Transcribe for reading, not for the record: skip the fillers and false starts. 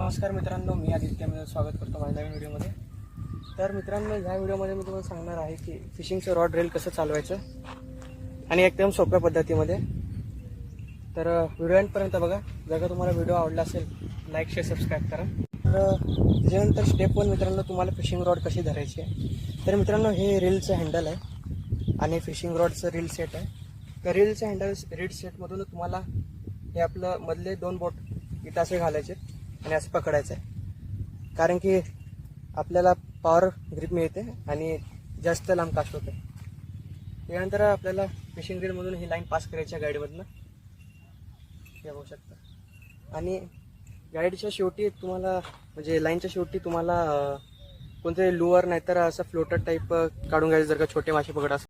नमस्कार मित्रांनो, मी आदित्य स्वागत करतो माझ्या नवीन व्हिडिओमध्ये. तर मित्रांनो, ह्या व्हिडिओमध्ये मी तुम्हाला सांगणार आहे की फिशिंगचं रॉड रेल कसं चालवायचं आणि एकदम सोप्या पद्धतीमध्ये. तर व्हिडिओ एंडपर्यंत बघा. जर का तुम्हाला व्हिडिओ आवडला असेल, लाईक शेअर सबस्क्राईब करा. तर त्याच्यानंतर स्टेप 1 मित्रांनो, तुम्हाला फिशिंग रॉड कशी धरायची आहे. तर मित्रांनो, हे रीलचं हँडल आहे आणि फिशिंग रॉडचं रील सेट आहे. तर रीलचं हँडल रील सेटमधून तुम्हाला हे आपलं मधले 2 बोट इथं असे घालायचे आणि असं पकडायचं आहे, कारण की आपल्याला पॉवर ग्रिप मिळते आणि जास्त लांब कास्ट होते. त्यानंतर आपल्याला फिशिंग रीलमधून ही लाईन पास करायची आहे गाईडमधनं, हे बघू शकता. आणि गाईडच्या शेवटी तुम्हाला म्हणजे लाईनच्या शेवटी तुम्हाला कोणते लुअर नाहीतर असं फ्लोटर टाईप काढून घ्यायचं, जर का छोटे मासे पकड असं.